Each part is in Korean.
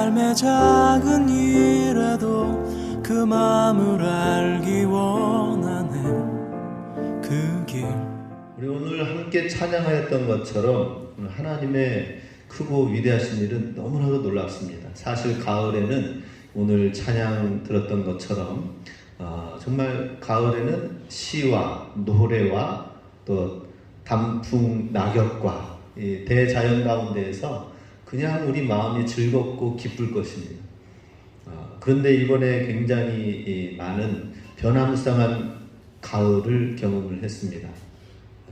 삶의 작은 일에도 그 마음을 알기 원하네. 그 길. 우리 오늘 함께 찬양하였던 것처럼 하나님의 크고 위대하신 일은 너무나도 놀랍습니다. 사실 가을에는 오늘 찬양 들었던 것처럼 정말 가을에는 시와 노래와 또 단풍, 낙엽과 이 대자연 가운데에서 그냥 우리 마음이 즐겁고 기쁠 것입니다. 그런데 이번에 굉장히 많은 변화무쌍한 가을을 경험을 했습니다.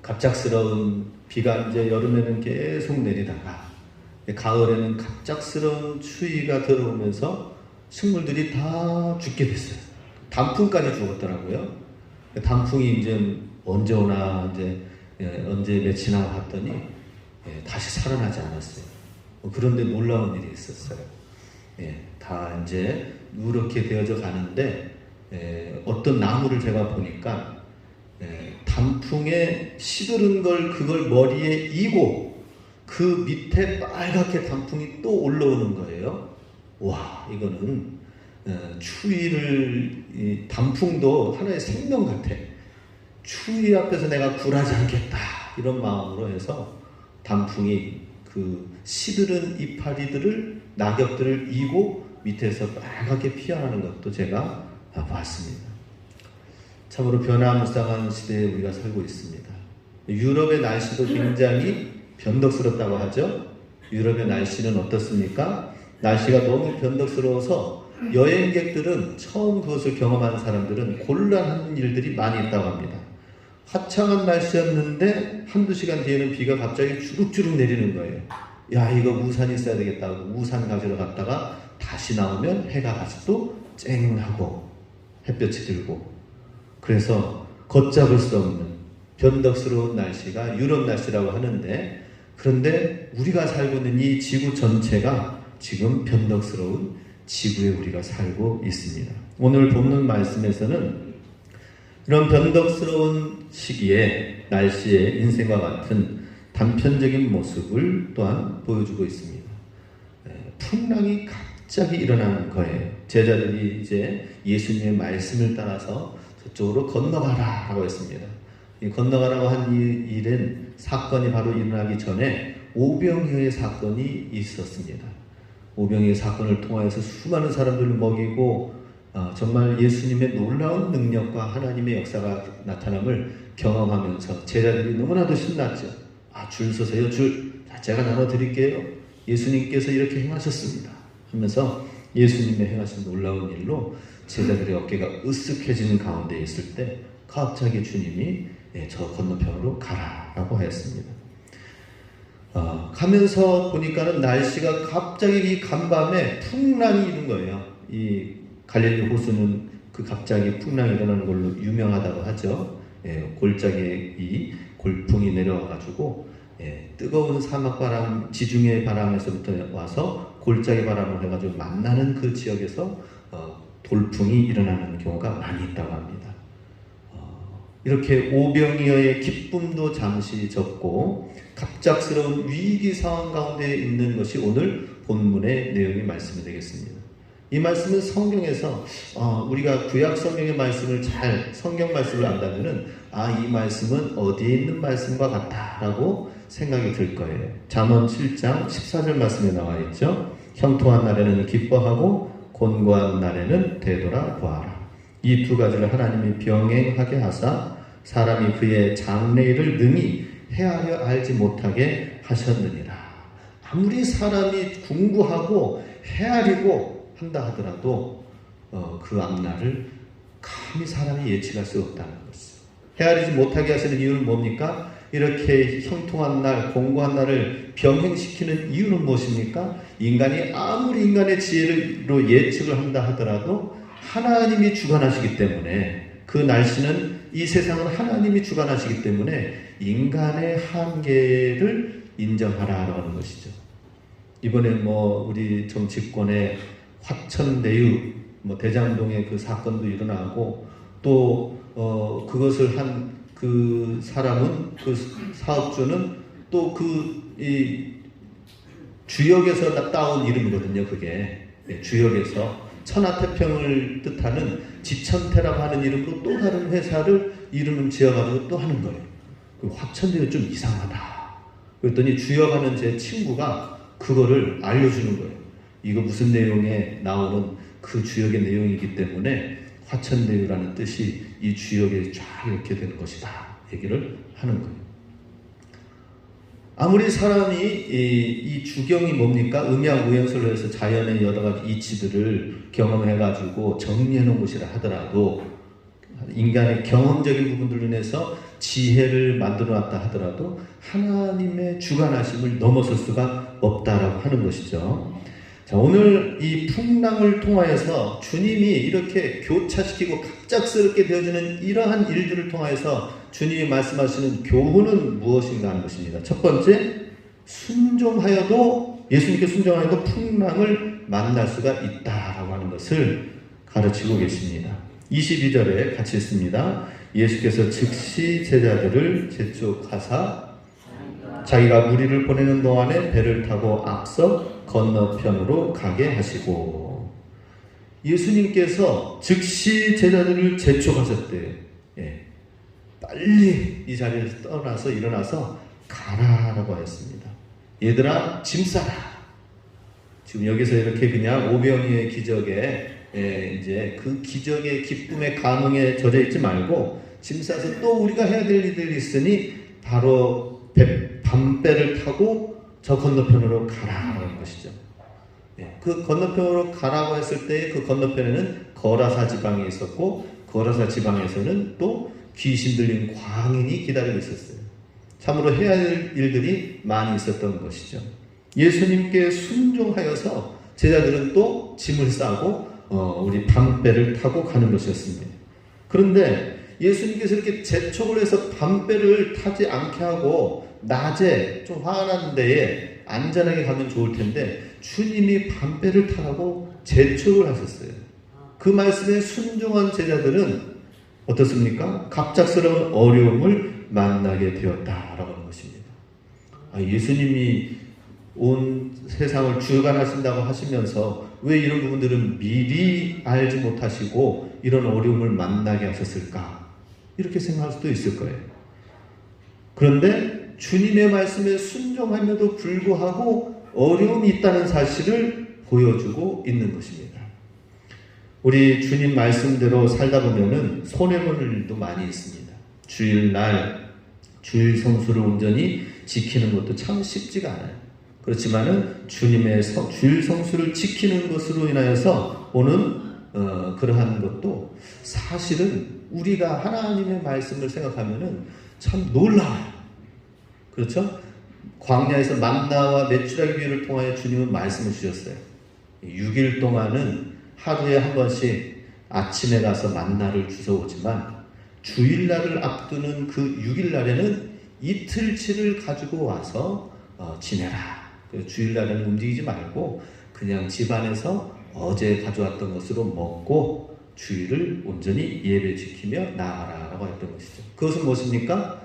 갑작스러운 비가 이제 여름에는 계속 내리다가 가을에는 갑작스러운 추위가 들어오면서 식물들이 다 죽게 됐어요. 단풍까지 죽었더라고요. 단풍이 이제 언제 오나 이제 언제 며칠이나 봤더니 다시 살아나지 않았어요. 그런데 놀라운 일이 있었어요. 다 이제 누렇게 되어져 가는데 어떤 나무를 제가 보니까 단풍에 시드른 걸 그걸 머리에 이고 그 밑에 빨갛게 단풍이 또 올라오는 거예요. 와, 이거는 추위를 단풍도 하나의 생명 같아. 추위 앞에서 내가 굴하지 않겠다 이런 마음으로 해서 단풍이 그 시드른 이파리들을 낙엽들을 이고 밑에서 빨갛게 피어나는 것도 제가 봤습니다. 참으로 변화무쌍한 시대에 우리가 살고 있습니다. 유럽의 날씨도 굉장히 변덕스럽다고 하죠. 유럽의 날씨는 어떻습니까? 날씨가 너무 변덕스러워서 여행객들은 처음 그것을 경험한 사람들은 곤란한 일들이 많이 있다고 합니다. 화창한 날씨였는데 한두 시간 뒤에는 비가 갑자기 주룩주룩 내리는 거예요. 야, 이거 우산이 있어야 되겠다고 우산 가지러 갔다가 다시 나오면 해가 다시 또 쨍하고 햇볕이 들고, 그래서 걷잡을 수 없는 변덕스러운 날씨가 유럽 날씨라고 하는데, 그런데 우리가 살고 있는 이 지구 전체가 지금 변덕스러운 지구에 우리가 살고 있습니다. 오늘 본문 말씀에서는 이런 변덕스러운 시기에 날씨의 인생과 같은 단편적인 모습을 또한 보여주고 있습니다. 풍랑이 갑자기 일어나는 거예요. 제자들이 이제 예수님의 말씀을 따라서 저쪽으로 건너가라 라고 했습니다. 이 건너가라고 한 이 일은 사건이 바로 일어나기 전에 오병이어의 사건이 있었습니다. 오병이어의 사건을 통하여서 수많은 사람들을 먹이고 정말 예수님의 놀라운 능력과 하나님의 역사가 나타남을 경험하면서 제자들이 너무나도 신났죠. 줄 서세요, 줄. 제가 나눠드릴게요. 예수님께서 이렇게 행하셨습니다 하면서 예수님의 행하신 놀라운 일로 제자들의 어깨가 으쓱해지는 가운데 있을 때 갑자기 주님이 저 건너편으로 가라라고 하였습니다. 가면서 보니까는 날씨가 갑자기 이 간밤에 풍랑이 이른 거예요. 이 갈릴리 호수는 그 갑자기 풍랑이 일어나는 걸로 유명하다고 하죠. 골짜기에 이 골풍이 내려와가지고 뜨거운 사막바람, 지중해 바람에서부터 와서 골짜기 바람을 해가지고 만나는 그 지역에서 돌풍이 일어나는 경우가 많이 있다고 합니다. 이렇게 오병이어의 기쁨도 잠시 적고 갑작스러운 위기 상황 가운데 있는 것이 오늘 본문의 내용이 말씀이 되겠습니다. 이 말씀은 성경에서 우리가 구약 성경의 말씀을 잘 성경 말씀을 안다면은 이 말씀은 어디에 있는 말씀과 같다라고 생각이 들 거예요. 잠언 7장 14절 말씀에 나와 있죠. 형통한 날에는 기뻐하고 곤고한 날에는 되돌아보아라. 이 두 가지를 하나님이 병행하게 하사 사람이 그의 장래일을 능히 헤아려 알지 못하게 하셨느니라. 아무리 사람이 궁구하고 헤아리고 한다 하더라도 그 앞날을 감히 사람이 예측할 수 없다는 것이죠. 헤아리지 못하게 하시는 이유는 뭡니까? 이렇게 형통한 날, 공고한 날을 병행시키는 이유는 무엇입니까? 인간이 아무리 인간의 지혜로 예측을 한다 하더라도 하나님이 주관하시기 때문에, 그 날씨는 이 세상은 하나님이 주관하시기 때문에 인간의 한계를 인정하라라고 하는 것이죠. 이번에 우리 정치권의 화천대유 대장동의 그 사건도 일어나고, 또 그것을 한 그 사람은, 그 사업주는 또 그 이 주역에서 따온 이름이거든요. 그게 주역에서 천하태평을 뜻하는 지천태라고 하는 이름으로 또 다른 회사를 이름을 지어가지고 또 하는 거예요. 화천대유 좀 이상하다. 그랬더니 주역하는 제 친구가 그거를 알려주는 거예요. 이거 무슨 내용에 나오는 그 주역의 내용이기 때문에 화천대유라는 뜻이 이 주역에 쫙 이렇게 되는 것이다. 얘기를 하는 거예요. 아무리 사람이 이 주경이 뭡니까? 음양우연설로 해서 자연의 여러 가지 이치들을 경험해가지고 정리해 놓은 것이라 하더라도 인간의 경험적인 부분들로 인해서 지혜를 만들어 놨다 하더라도 하나님의 주관하심을 넘어설 수가 없다라고 하는 것이죠. 자, 오늘 이 풍랑을 통하여서 주님이 이렇게 교차시키고 갑작스럽게 되어지는 이러한 일들을 통하여서 주님이 말씀하시는 교훈은 무엇인가 하는 것입니다. 첫 번째, 예수님께 순종하여도 풍랑을 만날 수가 있다라고 하는 것을 가르치고 계십니다. 22절에 같이 있습니다. 예수께서 즉시 제자들을 재촉하사 자기가 무리를 보내는 동안에 배를 타고 앞서 건너편으로 가게 하시고, 예수님께서 즉시 제자들을 재촉하셨대요. 빨리 이 자리에서 떠나서 일어나서 가라라고 하였습니다. 얘들아, 짐 싸라. 지금 여기서 이렇게 그냥 오병이의 기적에 이제 그 기적의 기쁨의 감흥에 젖어 있지 말고 짐 싸서 또 우리가 해야 될 일들이 있으니 바로 밤배를 타고 저 건너편으로 가라라는 것이죠. 그 건너편으로 가라고 했을 때 그 건너편에는 거라사 지방이 있었고, 거라사 지방에서는 또 귀신 들린 광인이 기다리고 있었어요. 참으로 해야 할 일들이 많이 있었던 것이죠. 예수님께 순종하여서 제자들은 또 짐을 싸고 우리 밤배를 타고 가는 것이었습니다. 그런데 예수님께서 이렇게 재촉을 해서 밤배를 타지 않게 하고 낮에 좀 환한 데에 안전하게 가면 좋을 텐데 주님이 밤배를 타라고 재촉을 하셨어요. 그 말씀에 순종한 제자들은 어떻습니까? 갑작스러운 어려움을 만나게 되었다라고 하는 것입니다. 예수님이 온 세상을 주관하신다고 하시면서 왜 이런 부분들은 미리 알지 못하시고 이런 어려움을 만나게 하셨을까? 이렇게 생각할 수도 있을 거예요. 그런데 주님의 말씀에 순종함에도 불구하고 어려움이 있다는 사실을 보여주고 있는 것입니다. 우리 주님 말씀대로 살다 보면은 손해보는 일도 많이 있습니다. 주일날 주일 성수를 온전히 지키는 것도 참 쉽지가 않아요. 그렇지만은 주님의 주일 성수를 지키는 것으로 인하여서 오는 그러한 것도 사실은 우리가 하나님의 말씀을 생각하면은 참 놀라워요. 그렇죠? 광야에서 만나와 메추라기 비유를 통하여 주님은 말씀을 주셨어요. 6일 동안은 하루에 한 번씩 아침에 가서 만나를 주워오지만 주일날을 앞두는 그 6일날에는 이틀치를 가지고 와서 지내라. 주일날에는 움직이지 말고 그냥 집안에서 어제 가져왔던 것으로 먹고 주일을 온전히 예배 지키며 나아가라라고 했던 것이죠. 그것은 무엇입니까?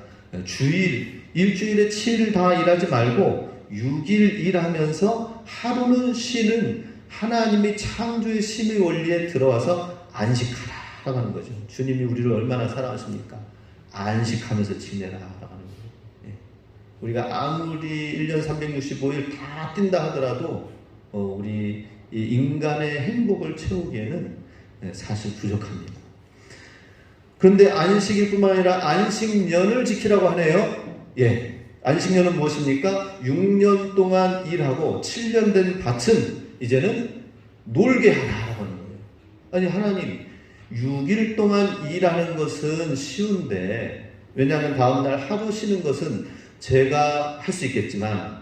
일주일에 7일 다 일하지 말고 6일 일하면서 하루는 쉬는 하나님이 창조의 심의 원리에 들어와서 안식하라라고 하는 거죠. 주님이 우리를 얼마나 사랑하십니까? 안식하면서 지내라라고 하는 거예요. 우리가 아무리 1년 365일 다 뛴다 하더라도 우리 인간의 행복을 채우기에는 사실 부족합니다. 그런데 안식일 뿐만 아니라 안식년을 지키라고 하네요. 안식년은 무엇입니까? 6년 동안 일하고 7년 된 밭은 이제는 놀게 하라고 하는 거예요. 아니, 하나님 6일 동안 일하는 것은 쉬운데, 왜냐하면 다음날 하루 쉬는 것은 제가 할 수 있겠지만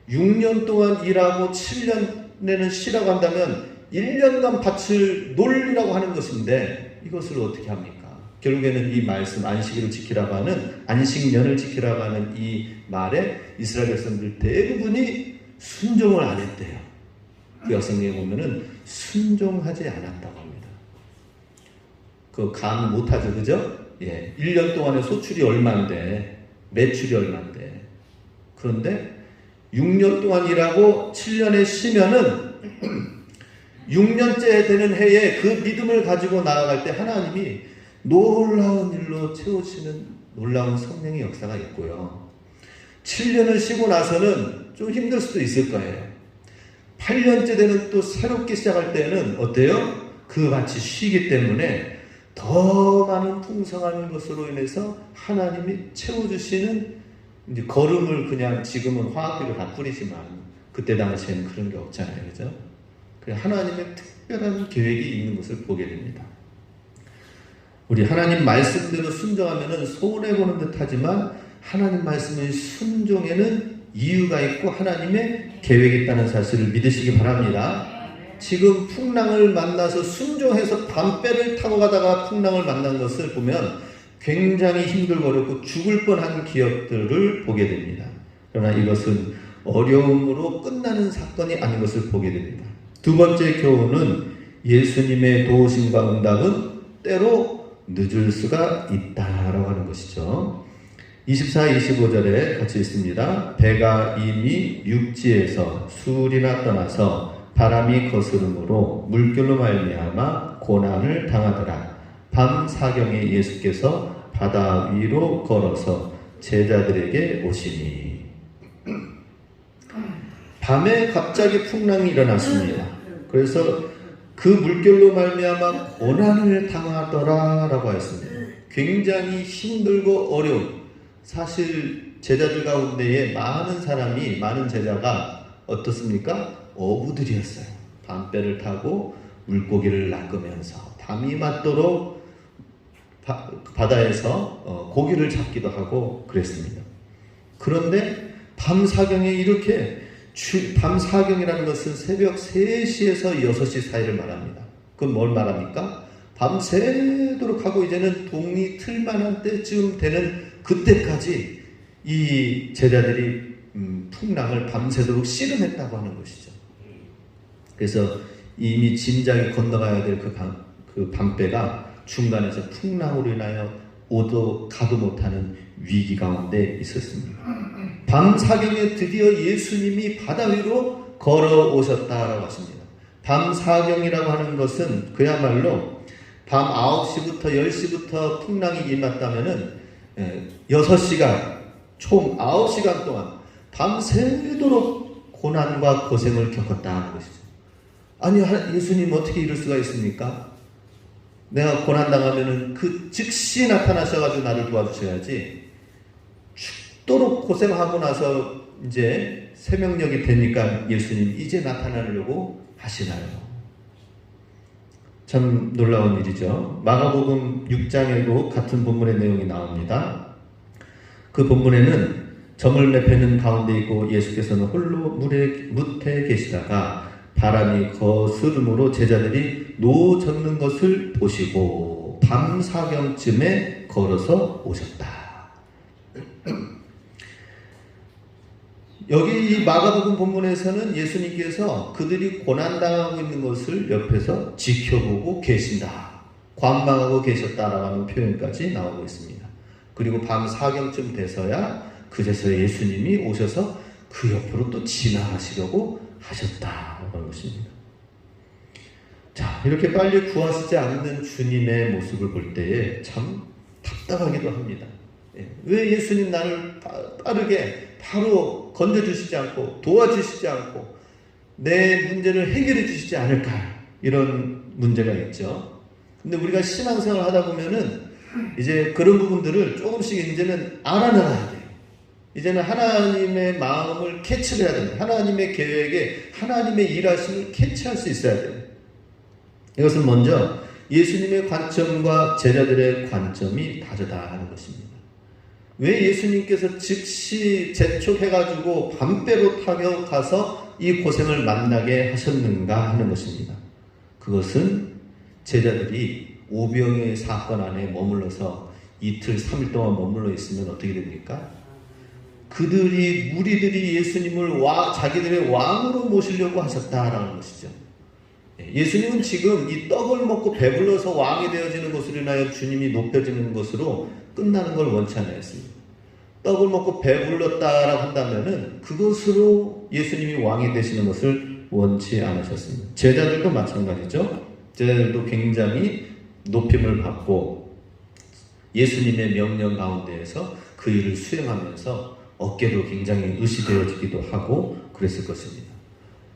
6년 동안 일하고 7년에는 쉬라고 한다면 1년간 밭을 놀리라고 하는 것인데 이것을 어떻게 합니까? 결국에는 이 말씀, 안식일을 지키라고 하는, 안식년을 지키라고 하는 이 말에 이스라엘 백성들 대부분이 순종을 안 했대요. 그 역성경에 보면은 순종하지 않았다고 합니다. 그 감 못하죠, 그죠? 1년 동안에 소출이 얼마인데, 매출이 얼마인데. 그런데 6년 동안 일하고 7년에 쉬면은 6년째 되는 해에 그 믿음을 가지고 나아갈 때 하나님이 놀라운 일로 채우시는 놀라운 성령의 역사가 있고요. 7년을 쉬고 나서는 좀 힘들 수도 있을 거예요. 8년째 되는 또 새롭게 시작할 때는 어때요? 그 마치 쉬기 때문에 더 많은 풍성한 것으로 인해서 하나님이 채워주시는 이제 거름을 그냥 지금은 화학비료 다 뿌리지만 그때 당시에는 그런 게 없잖아요. 그죠? 하나님의 특별한 계획이 있는 것을 보게 됩니다. 우리 하나님 말씀대로 순종하면은 손해보는 듯 하지만 하나님 말씀의 순종에는 이유가 있고 하나님의 계획이 있다는 사실을 믿으시기 바랍니다. 지금 풍랑을 만나서 순종해서 담배를 타고 가다가 풍랑을 만난 것을 보면 굉장히 힘들고 어렵고 죽을 뻔한 기억들을 보게 됩니다. 그러나 이것은 어려움으로 끝나는 사건이 아닌 것을 보게 됩니다. 두 번째 교훈은 예수님의 도우심과 응답은 때로 늦을 수가 있다라고 하는 것이죠. 24, 25절에 같이 있습니다. 배가 이미 육지에서 수울이나 떠나서 바람이 거스름으로 물결로 말미암아 고난을 당하더라. 밤 사경에 예수께서 바다 위로 걸어서 제자들에게 오시니. 밤에 갑자기 풍랑이 일어났습니다. 그래서 그 물결로 말미암아 고난을 당하더라라고 했습니다. 굉장히 힘들고 어려운, 사실 제자들 가운데에 많은 제자가 어떻습니까? 어부들이었어요. 밤배를 타고 물고기를 낚으면서 밤이 맞도록 바다에서 고기를 잡기도 하고 그랬습니다. 그런데 밤 사경에 이렇게 밤 사경이라는 것은 새벽 3시에서 6시 사이를 말합니다. 그건 뭘 말합니까? 밤새도록 하고 이제는 동이 틀만한 때쯤 되는 그때까지 이 제자들이 풍랑을 밤새도록 씨름했다고 하는 것이죠. 그래서 이미 진작에 건너가야 될 그 밤배가 중간에서 풍랑으로 인하여 오도 가도 못하는 위기 가운데 있었습니다. 밤 사경에 드디어 예수님이 바다 위로 걸어오셨다라고 하십니다. 밤 사경이라고 하는 것은 그야말로 밤 9시부터 10시부터 풍랑이 임했다면은 6시간, 총 9시간 동안 밤새도록 고난과 고생을 겪었다는 것이죠. 아니, 예수님 어떻게 이럴 수가 있습니까? 내가 고난당하면은 그 즉시 나타나셔가지고 나를 도와주셔야지. 죽도록 고생하고 나서 이제 새벽녘이 되니까 예수님 이제 나타나려고 하시나요? 참 놀라운 일이죠. 마가복음 6장에도 같은 본문의 내용이 나옵니다. 그 본문에는 점을 내패는 가운데 있고 예수께서는 홀로 무태 계시다가 바람이 거스름으로 제자들이 노 젓는 것을 보시고 밤 사경쯤에 걸어서 오셨다. 여기 이 마가복음 본문에서는 예수님께서 그들이 고난당하고 있는 것을 옆에서 지켜보고 계신다, 관망하고 계셨다라고 하는 표현까지 나오고 있습니다. 그리고 밤 사경쯤 돼서야 그제서야 예수님이 오셔서 그 옆으로 또 지나가시려고 하셨다라고 하는 것입니다. 자, 이렇게 빨리 구하시지 않는 주님의 모습을 볼 때에 참 답답하기도 합니다. 왜 예수님 나를 빠르게 바로 건져주시지 않고 도와주시지 않고 내 문제를 해결해 주시지 않을까, 이런 문제가 있죠. 근데 우리가 신앙생활 하다 보면은 이제 그런 부분들을 조금씩 이제는 알아내야 돼요. 이제는 하나님의 마음을 캐치를 해야 됩니다. 하나님의 계획에 하나님의 일하심을 캐치할 수 있어야 돼요. 이것은 먼저 예수님의 관점과 제자들의 관점이 다르다 하는 것입니다. 왜 예수님께서 즉시 재촉해가지고 밤배로 타격가서 이 고생을 만나게 하셨는가 하는 것입니다. 그것은 제자들이 오병이의 사건 안에 머물러서 이틀, 3일 동안 머물러 있으면 어떻게 됩니까? 무리들이 예수님을 자기들의 왕으로 모시려고 하셨다라는 것이죠. 예수님은 지금 이 떡을 먹고 배불러서 왕이 되어지는 것으로 인하여 주님이 높여지는 것으로 끝나는 걸 원치 않았습니다. 떡을 먹고 배불렀다라고 한다면은 그것으로 예수님이 왕이 되시는 것을 원치 않으셨습니다. 제자들도 마찬가지죠. 제자들도 굉장히 높임을 받고 예수님의 명령 가운데에서 그 일을 수행하면서 어깨도 굉장히 의시되어지기도 하고 그랬을 것입니다.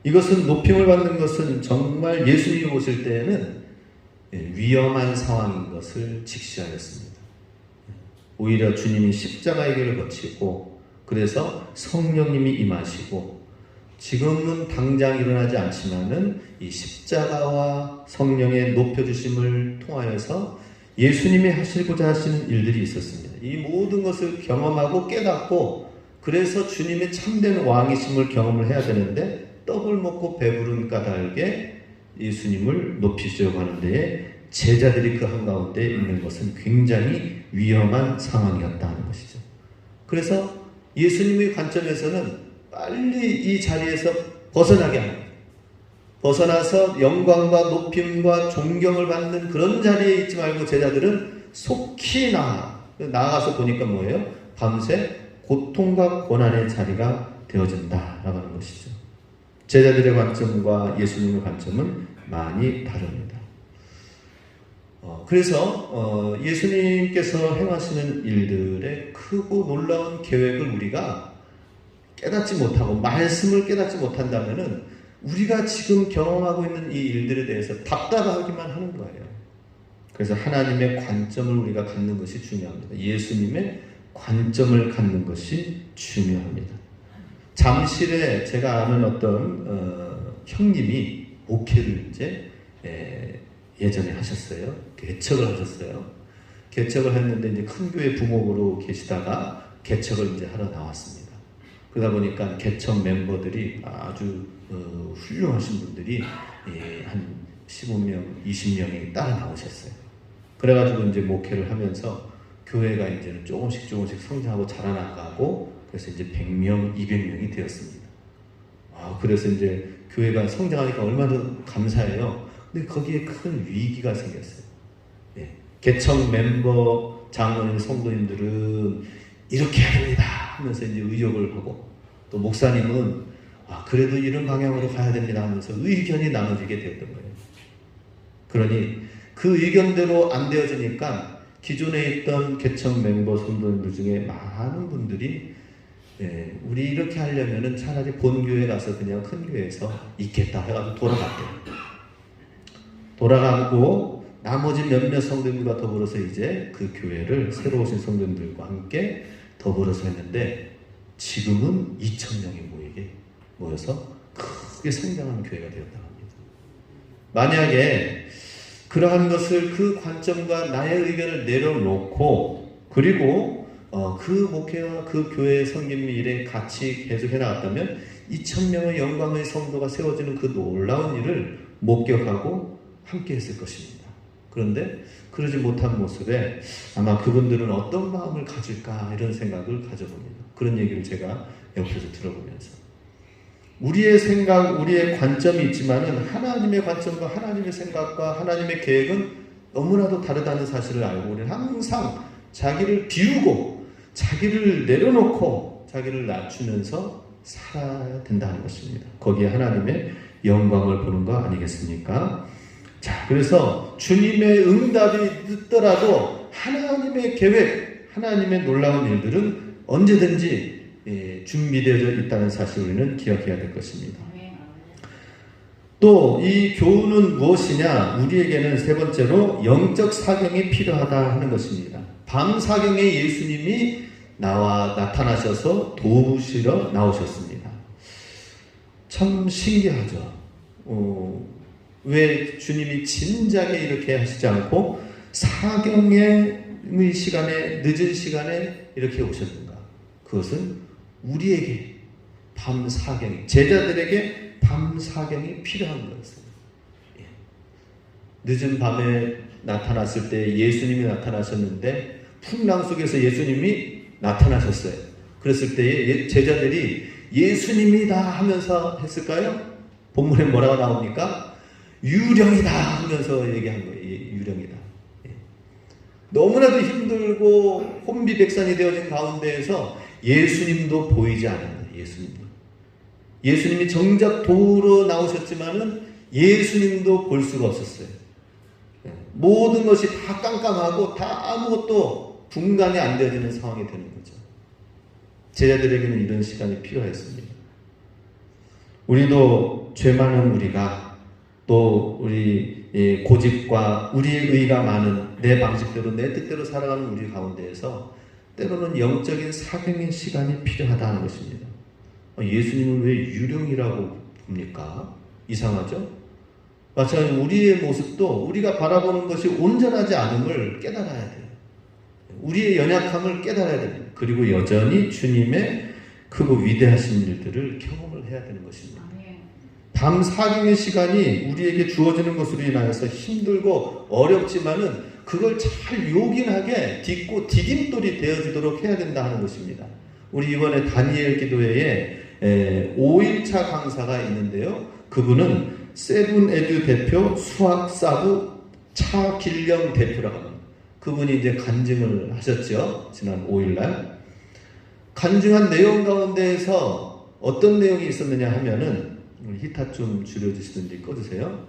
이것은 높임을 받는 것은 정말 예수님이 오실 때에는 위험한 상황인 것을 직시하였습니다. 오히려 주님이 십자가의 길을 거치고 그래서 성령님이 임하시고 지금은 당장 일어나지 않지만은 이 십자가와 성령의 높여주심을 통하여서 예수님이 하시고자 하시는 일들이 있었습니다. 이 모든 것을 경험하고 깨닫고 그래서 주님의 참된 왕이심을 경험을 해야 되는데 떡을 먹고 배부른 까닭에 예수님을 높이시려고 하는 데에 제자들이 그 한가운데 있는 것은 굉장히 위험한 상황이었다는 것이죠. 그래서 예수님의 관점에서는 빨리 이 자리에서 벗어나게 합니다. 벗어나서 영광과 높임과 존경을 받는 그런 자리에 있지 말고 제자들은 속히 나아가서 보니까 뭐예요? 밤새 고통과 고난의 자리가 되어진다라고 하는 것이죠. 제자들의 관점과 예수님의 관점은 많이 다릅니다. 그래서 예수님께서 행하시는 일들의 크고 놀라운 계획을 우리가 깨닫지 못하고 말씀을 깨닫지 못한다면은 우리가 지금 경험하고 있는 이 일들에 대해서 답답하기만 하는 거예요. 그래서 하나님의 관점을 우리가 갖는 것이 중요합니다. 예수님의 관점을 갖는 것이 중요합니다. 잠실에 제가 아는 어떤 형님이 목회를 이제 예전에 하셨어요. 개척을 하셨어요. 개척을 했는데 이제 큰 교회 부목으로 계시다가 개척을 이제 하러 나왔습니다. 그러다 보니까 개척 멤버들이 아주 훌륭하신 분들이 한 15명, 20명이 따라 나오셨어요. 그래가지고 이제 목회를 하면서 교회가 이제는 조금씩 성장하고 자라나가고 그래서 이제 100명, 200명이 되었습니다. 그래서 이제 교회가 성장하니까 얼마나 감사해요. 근데 거기에 큰 위기가 생겼어요. 개척 멤버, 장로님, 성도님들은 이렇게 해야 됩니다 하면서 이제 의욕을 하고 또 목사님은 그래도 이런 방향으로 가야 됩니다 하면서 의견이 나눠지게 됐던 거예요. 그러니 그 의견대로 안 되어지니까 기존에 있던 개척 멤버 성도님들 중에 많은 분들이 우리 이렇게 하려면은 차라리 본교회 가서 그냥 큰 교회에서 있겠다 해가지고 돌아갔대요. 돌아가고 나머지 몇몇 성도님들과 더불어서 이제 그 교회를 새로 오신 성도님들과 함께 더불어서 했는데 지금은 2,000명이 모여서 크게 성장하는 교회가 되었다고 합니다. 만약에 그러한 것을 그 관점과 나의 의견을 내려놓고 그리고 그 목회와 그 교회의 섬김 일에 같이 계속 해나갔다면 2,000명의 영광의 성도가 세워지는 그 놀라운 일을 목격하고 함께 했을 것입니다. 그런데 그러지 못한 모습에 아마 그분들은 어떤 마음을 가질까 이런 생각을 가져봅니다. 그런 얘기를 제가 옆에서 들어보면서 우리의 생각, 우리의 관점이 있지만은 하나님의 관점과 하나님의 생각과 하나님의 계획은 너무나도 다르다는 사실을 알고 우리는 항상 자기를 비우고 자기를 내려놓고 자기를 낮추면서 살아야 된다는 것입니다. 거기에 하나님의 영광을 보는 거 아니겠습니까? 자, 그래서 주님의 응답이 늦더라도 하나님의 계획, 하나님의 놀라운 일들은 언제든지 준비되어 있다는 사실을 우리는 기억해야 될 것입니다. 또 이 교훈은 무엇이냐? 우리에게는 세 번째로 영적 사경이 필요하다 하는 것입니다. 밤 사경에 예수님이 나타나셔서 도우시러 나오셨습니다. 참 신기하죠. 왜 주님이 진작에 이렇게 하시지 않고 사경의 시간에, 늦은 시간에 이렇게 오셨는가? 그것은 우리에게 밤 사경이, 제자들에게 밤 사경이 필요한 거였어요. 늦은 밤에 나타났을 때 예수님이 나타나셨는데 풍랑 속에서 예수님이 나타나셨어요. 그랬을 때 제자들이 예수님이다 하면서 했을까요? 본문에 뭐라고 나옵니까? 유령이다 하면서 얘기한 거예요. 유령이다. 너무나도 힘들고 혼비백산이 되어진 가운데에서 예수님도 보이지 않았다. 예수님도. 예수님이 정작 도로 나오셨지만은 예수님도 볼 수가 없었어요. 모든 것이 다 깜깜하고 다 아무것도 분간이 안 되어지는 상황이 되는 거죠. 제자들에게는 이런 시간이 필요했습니다. 우리도 죄 많은 우리가 또 우리 고집과 우리의 의가 많은 내 방식대로 내 뜻대로 살아가는 우리 가운데에서 때로는 영적인 사경의 시간이 필요하다는 것입니다. 예수님은 왜 유령이라고 봅니까? 이상하죠? 마찬가지로 우리의 모습도 우리가 바라보는 것이 온전하지 않음을 깨달아야 돼요. 우리의 연약함을 깨달아야 됩니다. 그리고 여전히 주님의 크고 위대하신 일들을 경험을 해야 되는 것입니다. 밤 사경의 시간이 우리에게 주어지는 것으로 인하여서 힘들고 어렵지만은 그걸 잘 요긴하게 딛고 디딤돌이 되어지도록 해야 된다 하는 것입니다. 우리 이번에 다니엘 기도회에 5일차 강사가 있는데요. 그분은 세븐에듀 대표 수학사부 차길령 대표라고 합니다. 그분이 이제 간증을 하셨죠. 지난 5일날. 간증한 내용 가운데에서 어떤 내용이 있었느냐 하면은 히타 좀 줄여주시든지 꺼주세요.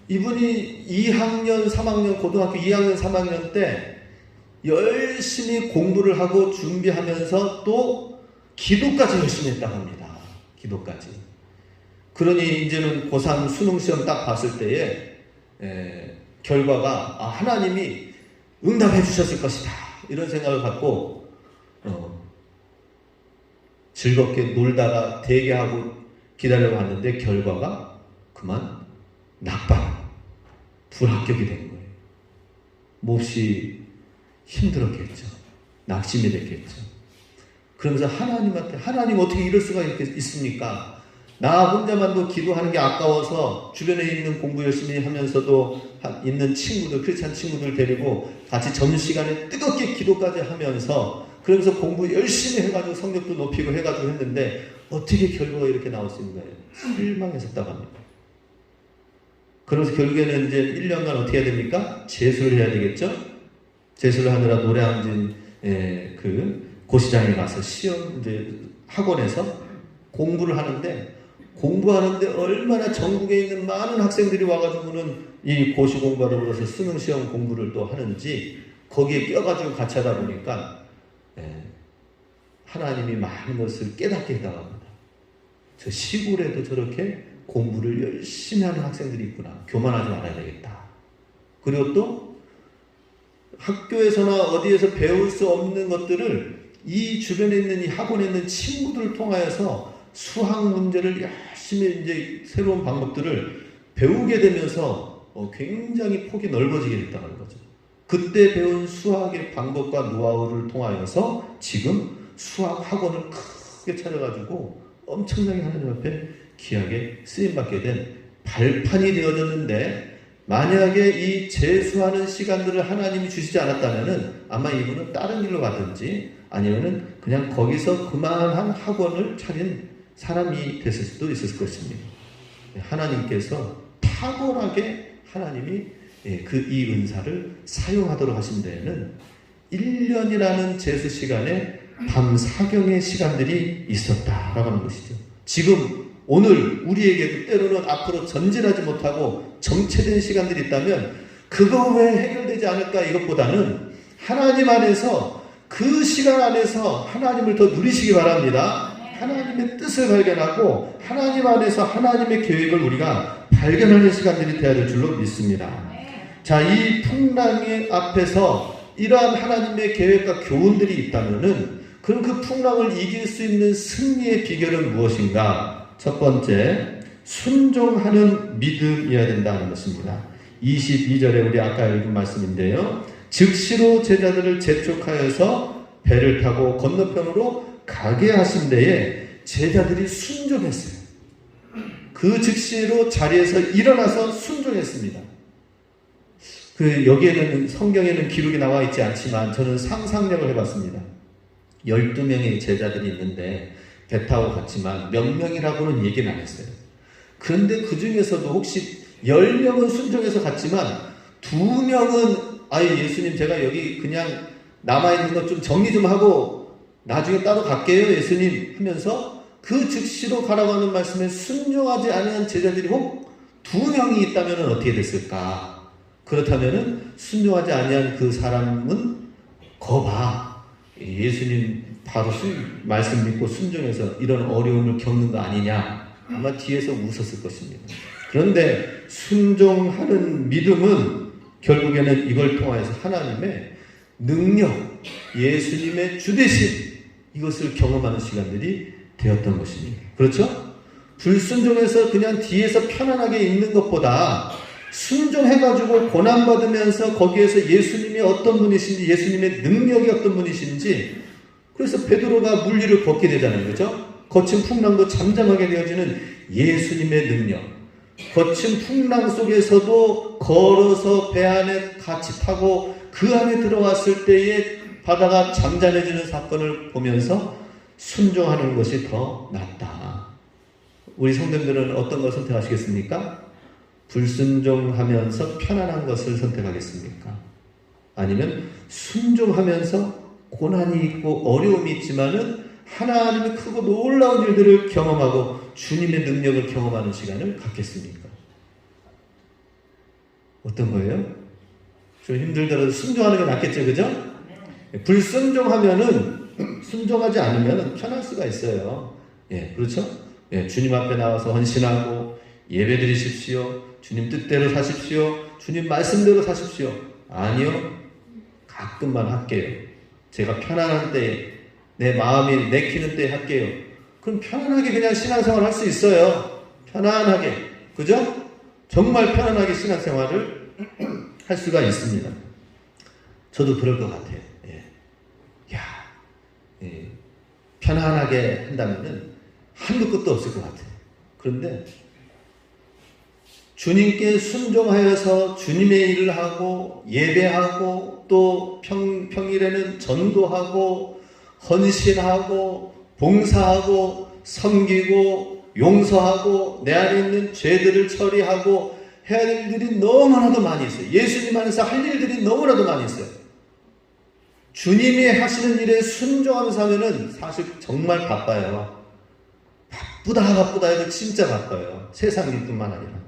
이분이 2학년, 3학년, 고등학교 2학년, 3학년 때 열심히 공부를 하고 준비하면서 또 기도까지 열심히 했다고 합니다. 기도까지. 그러니 이제는 고3 수능시험 딱 봤을 때에 결과가 하나님이 응답해 주셨을 것이다. 이런 생각을 갖고 즐겁게 놀다가 대기하고 기다려봤는데 결과가 그만 낙방, 불합격이 된 거예요. 몹시 힘들었겠죠. 낙심이 됐겠죠. 그러면서 하나님한테 하나님 어떻게 이럴 수가 있습니까? 나 혼자만도 기도하는 게 아까워서 주변에 있는 공부 열심히 하면서도 있는 친구들, 크리스찬 친구들 데리고 같이 점심시간에 뜨겁게 기도까지 하면서 그러면서 공부 열심히 해가지고 성적도 높이고 해가지고 했는데 어떻게 결과가 이렇게 나올 수 있는 거예요? 실망했었다고 합니다. 그래서 결국에는 이제 1년간 어떻게 해야 됩니까? 재수를 해야 되겠죠? 재수를 하느라 노량진 그 고시장에 가서 시험 이제 학원에서 공부를 하는데 공부하는데 얼마나 전국에 있는 많은 학생들이 와가지고는 이 고시 공부와 더불어서 수능 시험 공부를 또 하는지 거기에 껴가지고 같이 하다 보니까 하나님이 많은 것을 깨닫게 해달라고 합니다. 저 시골에도 저렇게 공부를 열심히 하는 학생들이 있구나. 교만하지 말아야 되겠다. 그리고 또 학교에서나 어디에서 배울 수 없는 것들을 이 주변에 있는 이 학원에 있는 친구들을 통하여서 수학 문제를 열심히 이제 새로운 방법들을 배우게 되면서 굉장히 폭이 넓어지게 됐다는 거죠. 그때 배운 수학의 방법과 노하우를 통하여서 지금 수학 학원을 크게 차려가지고 엄청나게 하나님 앞에 귀하게 쓰임받게 된 발판이 되어졌는데 만약에 이 재수하는 시간들을 하나님이 주시지 않았다면 아마 이분은 다른 길로 가든지 아니면은 그냥 거기서 그만한 학원을 차린 사람이 됐을 수도 있을 것입니다. 하나님께서 탁월하게 하나님이 이 은사를 사용하도록 하신 데에는 1년이라는 재수 시간에 밤 사경의 시간들이 있었다라고 하는 것이죠. 지금 오늘 우리에게도 때로는 앞으로 전진하지 못하고 정체된 시간들이 있다면 그거 왜 해결되지 않을까 이것보다는 하나님 안에서 그 시간 안에서 하나님을 더 누리시기 바랍니다. 하나님의 뜻을 발견하고 하나님 안에서 하나님의 계획을 우리가 발견하는 시간들이 되어야 될 줄로 믿습니다. 자, 이 풍랑의 앞에서 이러한 하나님의 계획과 교훈들이 있다면은 그럼 그 풍랑을 이길 수 있는 승리의 비결은 무엇인가? 첫 번째, 순종하는 믿음이어야 된다는 것입니다. 22절에 우리 아까 읽은 말씀인데요. 즉시로 제자들을 재촉하여서 배를 타고 건너편으로 가게 하신 데에 제자들이 순종했어요. 그 즉시로 자리에서 일어나서 순종했습니다. 여기에는 성경에는 기록이 나와 있지 않지만 저는 상상력을 해봤습니다. 12명의 제자들이 있는데 배 타고 갔지만 몇 명이라고는 얘기는 안 했어요. 그런데 그 중에서도 혹시 10명은 순종해서 갔지만 2명은 아예 예수님 제가 여기 그냥 남아있는 것 좀 정리 좀 하고 나중에 따로 갈게요 예수님 하면서 그 즉시로 가라고 하는 말씀에 순종하지 않은 제자들이 혹 2명이 있다면 어떻게 됐을까? 그렇다면 순종하지 아니한 그 사람은 거봐 예수님 바로 말씀 믿고 순종해서 이런 어려움을 겪는 거 아니냐 아마 뒤에서 웃었을 것입니다. 그런데 순종하는 믿음은 결국에는 이걸 통해서 하나님의 능력, 예수님의 주대심 이것을 경험하는 시간들이 되었던 것입니다. 그렇죠? 불순종해서 그냥 뒤에서 편안하게 있는 것보다 순종해가지고 고난받으면서 거기에서 예수님이 어떤 분이신지 예수님의 능력이 어떤 분이신지 그래서 베드로가 물리를 걷게 되잖아요. 그렇죠? 거친 풍랑도 잠잠하게 되어지는 예수님의 능력 거친 풍랑 속에서도 걸어서 배 안에 같이 타고 그 안에 들어왔을 때에 바다가 잠잠해지는 사건을 보면서 순종하는 것이 더 낫다. 우리 성도님들은 어떤 것을 선택하시겠습니까? 불순종하면서 편안한 것을 선택하겠습니까? 아니면 순종하면서 고난이 있고 어려움이 있지만은 하나님의 크고 놀라운 일들을 경험하고 주님의 능력을 경험하는 시간을 갖겠습니까? 어떤 거예요? 좀 힘들더라도 순종하는 게 낫겠죠, 그죠? 불순종하면은 순종하지 않으면 편할 수가 있어요. 예, 그렇죠? 예, 주님 앞에 나와서 헌신하고 예배 드리십시오. 주님 뜻대로 사십시오. 주님 말씀대로 사십시오. 아니요. 가끔만 할게요. 제가 편안한 때에 내 마음이 내키는 때에 할게요. 그럼 편안하게 그냥 신앙생활 할 수 있어요. 편안하게. 그죠? 정말 편안하게 신앙생활을 할 수가 있습니다. 저도 그럴 것 같아요. 예. 야, 예. 편안하게 한다면은 한도 끝도 없을 것 같아요. 그런데 주님께 순종하여서 주님의 일을 하고 예배하고 또 평일에는 전도하고 헌신하고 봉사하고 섬기고 용서하고 내 안에 있는 죄들을 처리하고 해야 될 일들이 너무나도 많이 있어요. 예수님 안에서 할 일들이 너무나도 많이 있어요. 주님이 하시는 일에 순종하면서 하면은 사실 정말 바빠요. 바쁘다 해도 진짜 바빠요. 세상 일뿐만 아니라.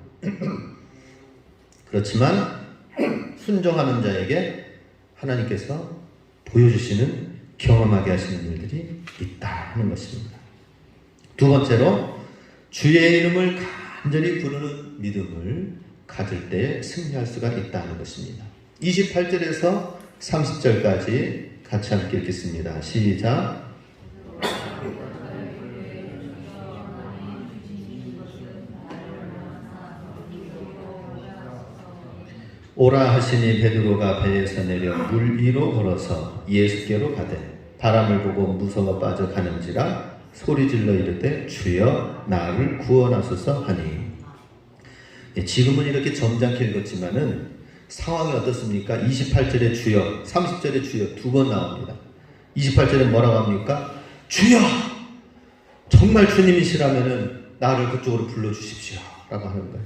그렇지만 순종하는 자에게 하나님께서 보여주시는 경험하게 하시는 일들이 있다 하는 것입니다. 두 번째로 주의 이름을 간절히 부르는 믿음을 가질 때 승리할 수가 있다는 것입니다. 28절에서 30절까지 같이 함께 읽겠습니다. 시작. 오라 하시니 베드로가 배에서 내려 물 위로 걸어서 예수께로 가되 바람을 보고 무서워 빠져가는지라 소리질러 이르되 주여 나를 구원하소서 하니. 지금은 이렇게 점잖게 읽었지만은 상황이 어떻습니까? 28절에 주여, 30절에 주여 두 번 나옵니다. 28절에 뭐라고 합니까? 주여! 정말 주님이시라면은 나를 그쪽으로 불러주십시오 라고 하는 거예요.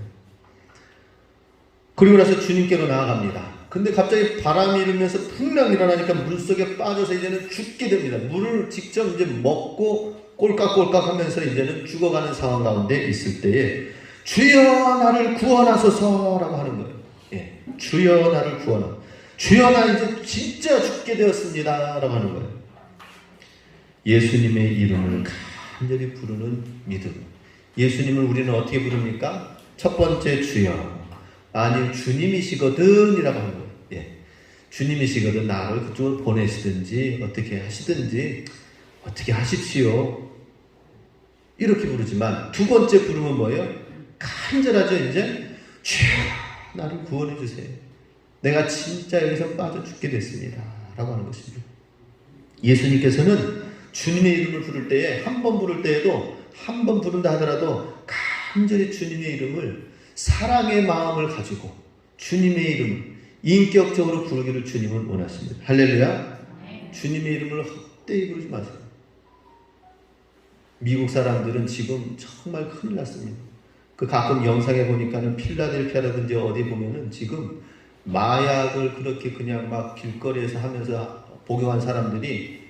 그리고 나서 주님께로 나아갑니다. 근데 갑자기 바람이 일으면서 풍랑이 일어나니까 물속에 빠져서 이제는 죽게 됩니다. 물을 직접 이제 먹고 꼴깍꼴깍 하면서 이제는 죽어가는 상황 가운데 있을 때에 주여 나를 구원하소서 라고 하는 거예요. 예, 주여 나를 구원하소서. 주여 나 이제 진짜 죽게 되었습니다 라고 하는 거예요. 예수님의 이름을 간절히 부르는 믿음. 예수님을 우리는 어떻게 부릅니까? 첫 번째 주여. 아니 주님이시거든 이라고 하는 거예요. 예. 주님이시거든 나를 그쪽으로 보내시든지 어떻게 하시든지 어떻게 하십시오 이렇게 부르지만 두 번째 부르면 뭐예요? 간절하죠. 이제 주여 나를 구원해 주세요. 내가 진짜 여기서 빠져 죽게 됐습니다 라고 하는 것입니다. 예수님께서는 주님의 이름을 부를 때에 한 번 부를 때에도 한 번 부른다 하더라도 간절히 주님의 이름을 사랑의 마음을 가지고 주님의 이름 인격적으로 부르기를 주님은 원하십니다. 할렐루야. 주님의 이름을 헛되이 부르지 마세요. 미국 사람들은 지금 정말 큰일 났습니다. 그 가끔 영상에 보니까는 필라델피아라든지 어디 보면은 지금 마약을 그렇게 그냥 막 길거리에서 하면서 복용한 사람들이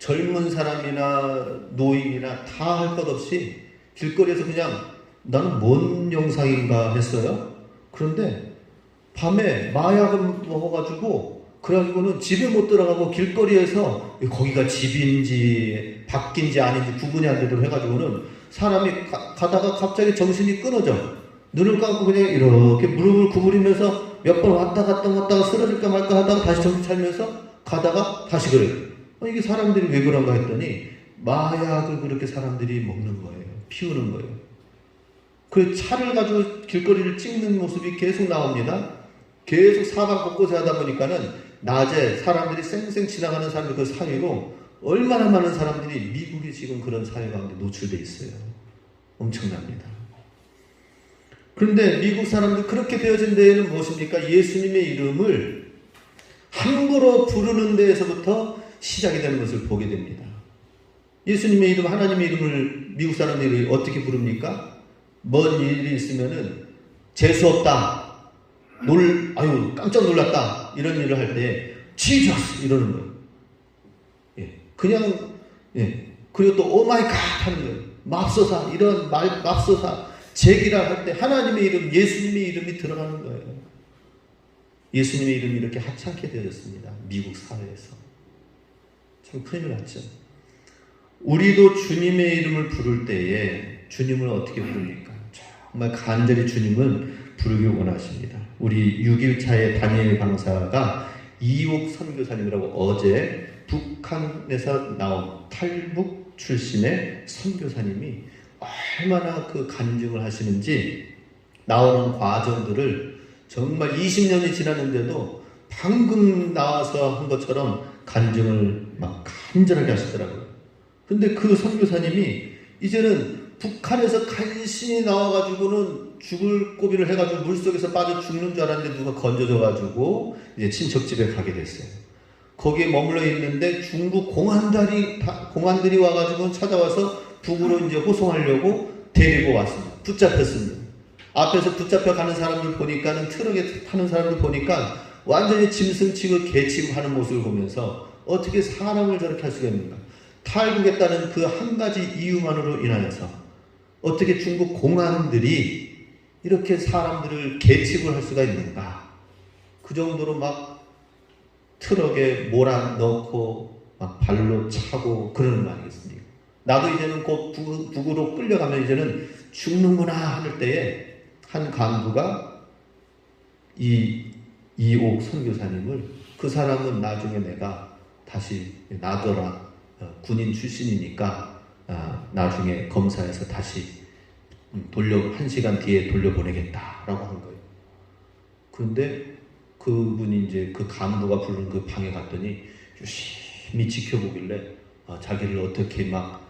젊은 사람이나 노인이나 다 할 것 없이 길거리에서 그냥 나는 뭔 영상인가 했어요. 그런데 밤에 마약을 먹어가지고 그래가지고는 집에 못 들어가고 길거리에서 거기가 집인지 밖인지 아닌지 구분이 안 되도록 해가지고는 사람이 가다가 갑자기 정신이 끊어져. 눈을 감고 그냥 이렇게 무릎을 구부리면서 몇 번 왔다 갔다 쓰러질까 말까 하다가 다시 정신 차리면서 가다가 다시 그래. 이게 사람들이 왜 그런가 했더니 마약을 그렇게 사람들이 먹는 거예요. 피우는 거예요. 그 차를 가지고 길거리를 찍는 모습이 계속 나옵니다. 계속 사방 곳곳에 하다 보니까는 낮에 사람들이 쌩쌩 지나가는 사람들 그 사이로 얼마나 많은 사람들이 미국이 지금 그런 사회 가운데 노출되어 있어요. 엄청납니다. 그런데 미국 사람들 그렇게 되어진 데에는 무엇입니까? 예수님의 이름을 함부로 부르는 데에서부터 시작이 되는 것을 보게 됩니다. 예수님의 이름, 하나님의 이름을 미국 사람들이 어떻게 부릅니까? 뭔 일이 있으면은 재수없다, 아유 깜짝 놀랐다 이런 일을 할 때 지저스 이러는 거예요. 예, 그냥 그리고 또 오마이 갓 하는 거예요. 맙소사 이런 맙소사 제기라 할 때 하나님의 이름, 예수님의 이름이 들어가는 거예요. 예수님의 이름이 이렇게 하찮게 되어졌습니다. 미국 사회에서. 참 큰일 났죠. 우리도 주님의 이름을 부를 때에 주님을 어떻게 부릅니까? 정말 간절히 주님은 부르길 원하십니다. 우리 6일차의 다니엘 강사가 이옥 선교사님이라고 어제 북한에서 나온 탈북 출신의 선교사님이 얼마나 그 간증을 하시는지 나오는 과정들을 정말 20년이 지났는데도 방금 나와서 한 것처럼 간증을 막 간절하게 하시더라고요. 근데 그 선교사님이 이제는 북한에서 간신히 나와가지고는 죽을 고비를 해가지고 물속에서 빠져 죽는 줄 알았는데 누가 건져줘가지고 이제 친척집에 가게 됐어요. 거기에 머물러 있는데 중국 공안들이 와가지고 찾아와서 북으로 이제 호송하려고 데리고 왔습니다. 붙잡혔습니다. 앞에서 붙잡혀 가는 사람들 보니까는 트럭에 타는 사람들 보니까 완전히 짐승치고 개취하는 모습을 보면서 어떻게 사람을 저렇게 할 수가 있는가? 탈북했다는 그 한 가지 이유만으로 인하여서 어떻게 중국 공안들이 이렇게 사람들을 개취를 할 수가 있는가? 그 정도로 막 트럭에 몰아넣고 막 발로 차고 그러는 거 아니겠습니까? 나도 이제는 곧 북으로 끌려가면 이제는 죽는구나 하는 때에 한 간부가 이옥 선교사님을 그 사람은 나중에 내가 다시 놔둬라. 군인 출신이니까 나중에 검사해서 다시 1시간 뒤에 돌려보내겠다라고 한 거예요. 그런데 그분이 이제 그 간부가 부르는 그 방에 갔더니 유심히 지켜보길래 자기를 어떻게 막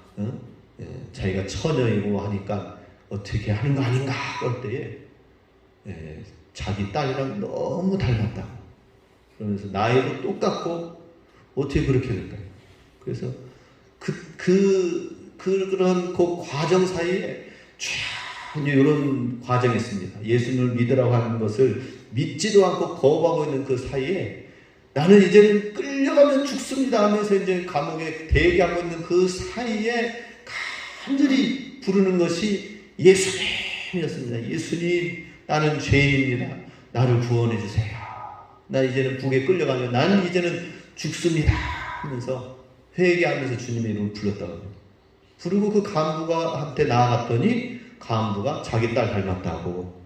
자기가 처녀이고 하니까 어떻게 하는 거 아닌가 그럴 때에 자기 딸이랑 너무 닮았다고 그러면서 나이도 똑같고 어떻게 그렇게 될까요? 그래서 그런 그 과정 사이에 쫙 이런 과정이 있습니다. 예수님을 믿으라고 하는 것을 믿지도 않고 거부하고 있는 그 사이에 나는 이제는 끌려가면 죽습니다 하면서 이제 감옥에 대기하고 있는 그 사이에 간절히 부르는 것이 예수님이었습니다. 예수님, 나는 죄인입니다. 나를 구원해 주세요. 나 이제는 북에 끌려가면 나는 이제는 죽습니다 하면서 회개하면서 주님의 이름을 불렀다고 합니다. 부르고 그 간부가 한테 나아갔더니 간부가 자기 딸 닮았다고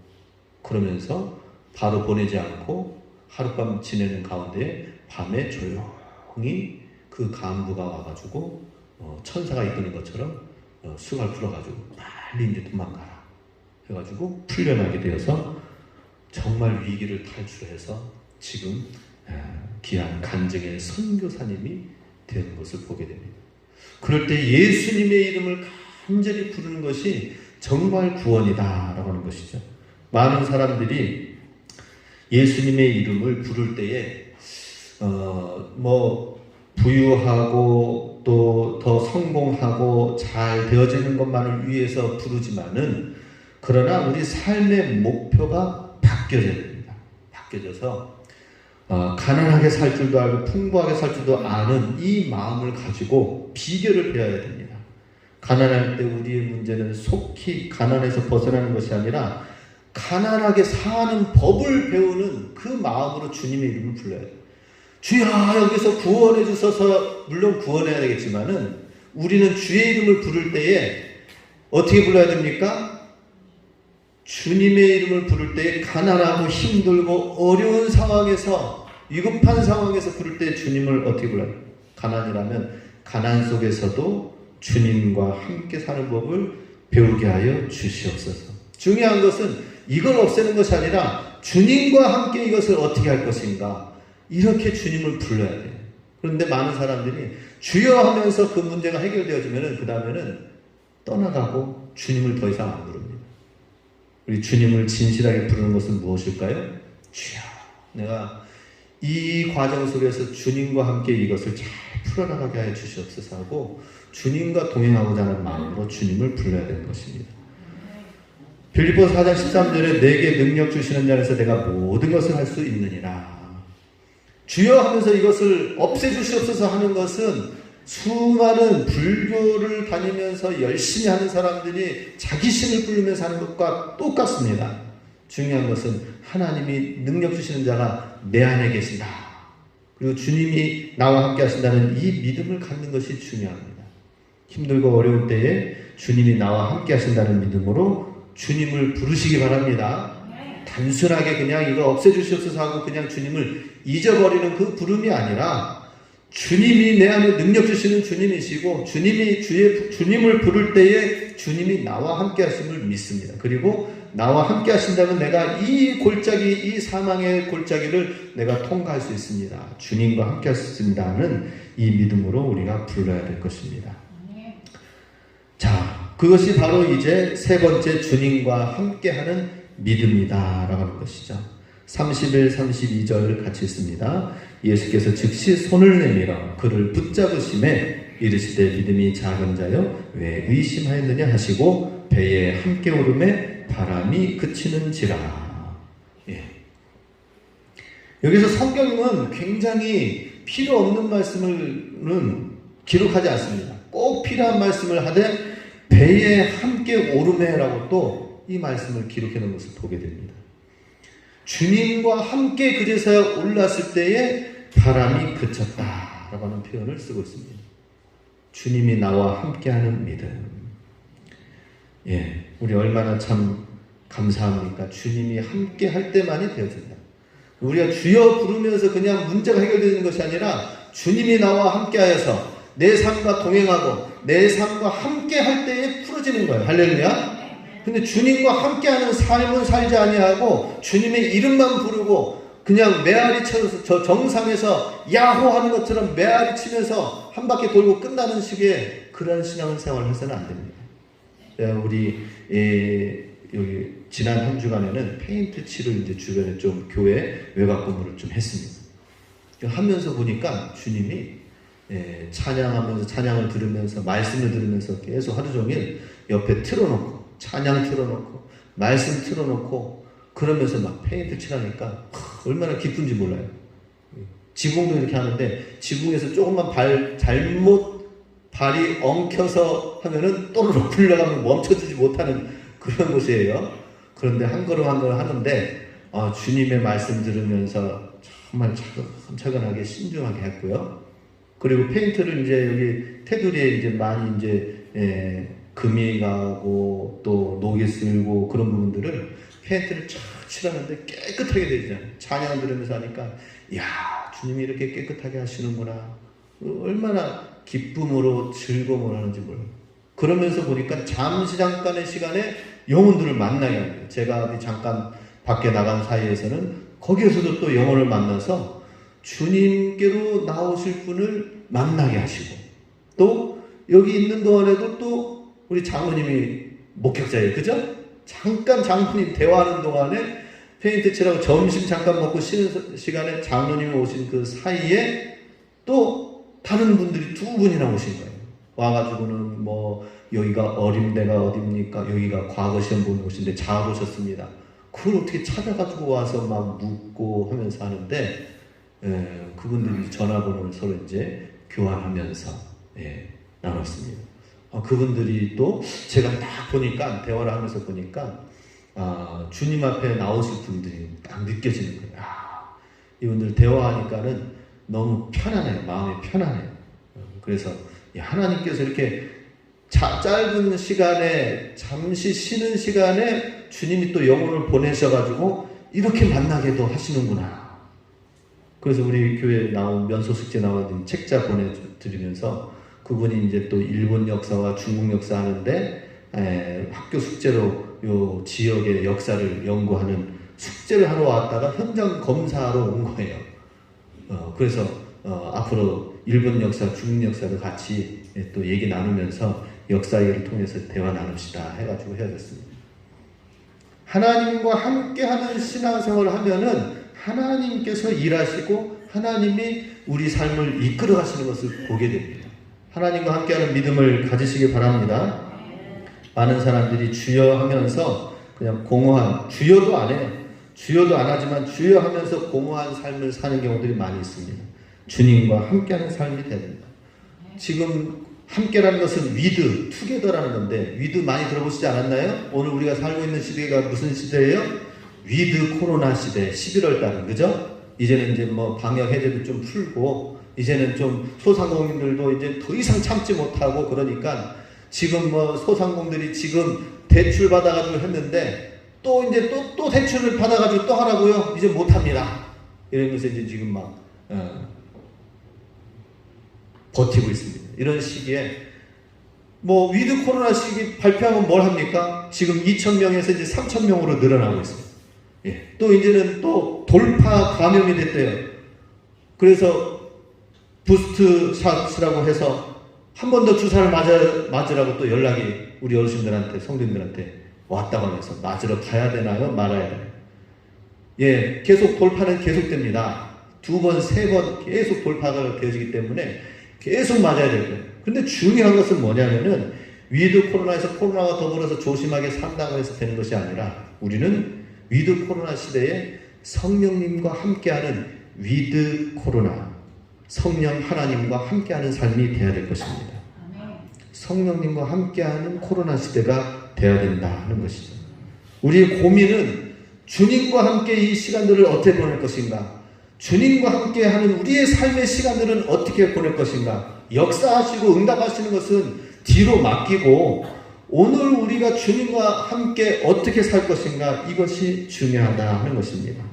그러면서 바로 보내지 않고 하룻밤 지내는 가운데 밤에 조용히 그 간부가 와가지고 천사가 이끄는 것처럼 수갈 풀어가지고 빨리 이제 도망가라 해가지고 풀려나게 되어서 정말 위기를 탈출해서 지금 귀한 간증의 선교사님이 되는 것을 보게 됩니다. 그럴 때 예수님의 이름을 간절히 부르는 것이 정말 구원이다라고 하는 것이죠. 많은 사람들이 예수님의 이름을 부를 때에 부유하고 또 더 성공하고 잘 되어지는 것만을 위해서 부르지만은 그러나 우리 삶의 목표가 바뀌어져야 됩니다. 바뀌어져서 가난하게 살 줄도 알고 풍부하게 살 줄도 아는 이 마음을 가지고 비결을 배워야 됩니다. 가난할 때 우리의 문제는 속히 가난에서 벗어나는 것이 아니라 가난하게 사는 법을 배우는 그 마음으로 주님의 이름을 불러야 돼요. 주여 여기서 구원해 주셔서, 물론 구원해야 되겠지만은 우리는 주의 이름을 부를 때에 어떻게 불러야 됩니까? 주님의 이름을 부를 때에 가난하고 힘들고 어려운 상황에서, 위급한 상황에서 부를 때 주님을 어떻게 불러요? 가난이라면 가난 속에서도 주님과 함께 사는 법을 배우게 하여 주시옵소서. 중요한 것은 이걸 없애는 것이 아니라 주님과 함께 이것을 어떻게 할 것인가, 이렇게 주님을 불러야 돼요. 그런데 많은 사람들이 주여 하면서 그 문제가 해결되어지면 그 다음에는 떠나가고 주님을 더 이상 안 부릅니다. 우리 주님을 진실하게 부르는 것은 무엇일까요? 주여, 내가 이 과정 속에서 주님과 함께 이것을 잘 풀어나가게 하여 주시옵소서 하고 주님과 동행하고자 하는 마음으로 주님을 불러야 되는 것입니다. 빌립보서 4장 13절에 내게 능력 주시는 자에서 내가 모든 것을 할 수 있느니라. 주여 하면서 이것을 없애주시옵소서 하는 것은 수많은 불교를 다니면서 열심히 하는 사람들이 자기 신을 부르면서 하는 것과 똑같습니다. 중요한 것은 하나님이 능력 주시는 자가 내 안에 계신다. 그리고 주님이 나와 함께 하신다는 이 믿음을 갖는 것이 중요합니다. 힘들고 어려울 때에 주님이 나와 함께 하신다는 믿음으로 주님을 부르시기 바랍니다. 단순하게 그냥 이거 없애주시옵소서 하고 그냥 주님을 잊어버리는 그 부름이 아니라 주님이 내 안에 능력 주시는 주님이시고 주님을 부를 때에 주님이 나와 함께 하심을 믿습니다. 그리고 나와 함께 하신다면 내가 이 골짜기, 이 사망의 골짜기를 내가 통과할 수 있습니다. 주님과 함께 할 수 있습니다 하는 이 믿음으로 우리가 불러야 될 것입니다. 자, 그것이 바로 이제 세 번째 주님과 함께하는 믿음이다 라고 하는 것이죠. 31, 32절 같이 있습니다. 예수께서 즉시 손을 내밀어 그를 붙잡으심에 이르시되 믿음이 작은 자여 왜 의심하였느냐 하시고 배에 함께 오름에 바람이 그치는지라. 예. 여기서 성경은 굉장히 필요 없는 말씀을 기록하지 않습니다. 꼭 필요한 말씀을 하되 배에 함께 오르메라고 또 이 말씀을 기록해 놓은 것을 보게 됩니다. 주님과 함께 그제서야 올랐을 때에 바람이 그쳤다라고 하는 표현을 쓰고 있습니다. 주님이 나와 함께하는 믿음. 예, 우리 얼마나 참 감사합니까? 주님이 함께 할 때만이 되어진다. 우리가 주여 부르면서 그냥 문제가 해결되는 것이 아니라 주님이 나와 함께하여서 내 삶과 동행하고 내 삶과 함께 할 때에 풀어지는 거예요. 할렐루야. 근데 주님과 함께하는 삶은 살지 아니하고 주님의 이름만 부르고 그냥 메아리 쳐서 저 정상에서 야호하는 것처럼 메아리 치면서 한 바퀴 돌고 끝나는 식의 그런 신앙생활을 해서는 안 됩니다. 우리 여기 지난 한 주간에는 페인트 칠을 이제 주변에 좀 교회 외곽 건물을 좀 했습니다. 하면서 보니까 주님이 찬양하면서 찬양을 들으면서 말씀을 들으면서 계속 하루 종일 옆에 틀어놓고 찬양 틀어놓고 말씀 틀어놓고 그러면서 막 페인트 칠하니까 얼마나 기쁜지 몰라요. 지붕도 이렇게 하는데 지붕에서 조금만 잘못 발이 엉켜서 하면은 또르륵 풀려가면 멈춰지지 못하는 그런 곳이에요. 그런데 한 걸음 한 걸음 하는데 주님의 말씀 들으면서 정말 차근차근하게 신중하게 했고요. 그리고 페인트를 이제 여기 테두리에 이제 많이 이제 금이 가고 또 녹이 슬고 그런 부분들을 페인트를 쫙 칠하는데 깨끗하게 되잖아요. 찬양 들으면서 하니까 이야, 주님이 이렇게 깨끗하게 하시는구나. 얼마나 기쁨으로 즐거움을 하는지 몰라요. 그러면서 보니까 잠깐의 시간에 영혼들을 만나게 합니다. 제가 잠깐 밖에 나간 사이에서는 거기에서도 또 영혼을 만나서 주님께로 나오실 분을 만나게 하시고 또 여기 있는 동안에도 또 우리 장로님이 목격자예요. 그죠? 잠깐 장로님 대화하는 동안에 페인트 칠하고 점심 잠깐 먹고 쉬는 시간에 장로님이 오신 그 사이에 또 다른 분들이 두 분이나 오신 거예요. 와가지고는 뭐 여기가 어림대가 어딥니까? 여기가 과거 시험 보는 곳인데 잘 오셨습니다. 그걸 어떻게 찾아가지고 와서 막 묻고 하면서 하는데 그분들이 전화번호를 서로 이제 교환하면서 나눴습니다. 그분들이 또 제가 딱 보니까 대화를 하면서 보니까 주님 앞에 나오실 분들이 딱 느껴지는 거예요. 이분들 대화하니까는 너무 편안해요. 마음이 편안해요. 그래서 하나님께서 이렇게 짧은 시간에 잠시 쉬는 시간에 주님이 또 영혼을 보내셔가지고 이렇게 만나게도 하시는구나. 그래서 우리 교회에 나온 면소숙제 나온 책자 보내드리면서 그분이 이제 또 일본 역사와 중국 역사 하는데 학교 숙제로 요 지역의 역사를 연구하는 숙제를 하러 왔다가 현장 검사하러 온 거예요. 그래서 앞으로 일본 역사, 중국 역사를 같이 또 얘기 나누면서 역사 얘기를 통해서 대화 나눕시다 해가지고 헤어졌습니다. 하나님과 함께하는 신앙생활을 하면은 하나님께서 일하시고 하나님이 우리 삶을 이끌어 가시는 것을 보게 됩니다. 하나님과 함께하는 믿음을 가지시기 바랍니다. 많은 사람들이 주여 하면서 그냥 공허한, 주여도 안 해요. 주여도 안 하지만 주여 하면서 공허한 삶을 사는 경우들이 많이 있습니다. 주님과 함께하는 삶이 돼야 된다. 지금 함께라는 것은 위드, 투게더라는 건데 위드 많이 들어보시지 않았나요? 오늘 우리가 살고 있는 시대가 무슨 시대예요? 위드 코로나 시대, 11월 달은, 그죠? 이제는 이제 뭐 방역 해제도 좀 풀고 이제는 좀 소상공인들도 이제 더 이상 참지 못하고 그러니까 지금 뭐 소상공들이 지금 대출 받아가지고 했는데 또 이제 또 대출을 받아가지고 또 하라고요? 이제 못합니다. 이러면서 이제 지금 막 버티고 있습니다. 이런 시기에 뭐 위드 코로나 시기 발표하면 뭘 합니까? 지금 2,000명에서 이제 3,000명으로 늘어나고 있습니다. 또 이제는 또 돌파 감염이 됐대요. 그래서 부스트 샷이라고 해서 한 번 더 주사를 맞으라고 또 연락이 우리 어르신들한테, 성도님들한테 왔다고 하면서 맞으러 가야 되나요? 말아야 되나요? 계속 돌파는 계속됩니다. 2번, 3번 계속 돌파가 되어지기 때문에 계속 맞아야 될 거예요. 근데 중요한 것은 뭐냐면은 위드 코로나에서 코로나와 더불어서 조심하게 산다고 해서 되는 것이 아니라 우리는 위드 코로나 시대에 성령님과 함께하는 위드 코로나, 성령 하나님과 함께하는 삶이 되어야 될 것입니다. 성령님과 함께하는 코로나 시대가 되어야 된다 하는 것이죠. 우리의 고민은 주님과 함께 이 시간들을 어떻게 보낼 것인가, 주님과 함께하는 우리의 삶의 시간들은 어떻게 보낼 것인가. 역사하시고 응답하시는 것은 뒤로 맡기고 오늘 우리가 주님과 함께 어떻게 살 것인가, 이것이 중요하다 하는 것입니다.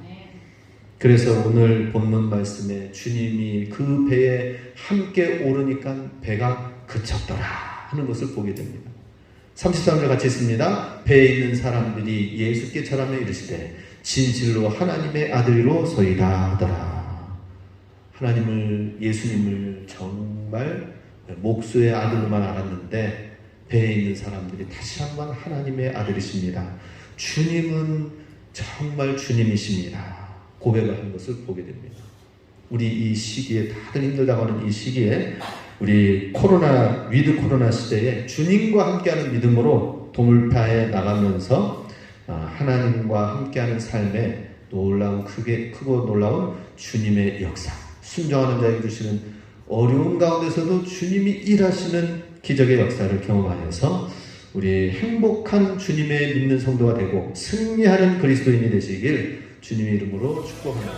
그래서 오늘 본문 말씀에 주님이 그 배에 함께 오르니까 배가 그쳤더라 하는 것을 보게 됩니다. 33절 같이 있습니다. 배에 있는 사람들이 예수께 절하며 이르시되 진실로 하나님의 아들로소이다 하더라. 하나님을, 예수님을 정말 목수의 아들로만 알았는데 배에 있는 사람들이 다시 한번 하나님의 아들이십니다. 주님은 정말 주님이십니다. 고백하는 것을 보게 됩니다. 우리 이 시기에 다들 힘들다고 하는 이 시기에 우리 코로나, 위드 코로나 시대에 주님과 함께하는 믿음으로 돌파해 나가면서 하나님과 함께하는 삶에 놀라운, 크고 놀라운 주님의 역사, 순종하는 자에게 주시는 어려운 가운데서도 주님이 일하시는 기적의 역사를 경험하면서 우리 행복한 주님의 믿는 성도가 되고 승리하는 그리스도인이 되시길 주님의 이름으로 축복합니다.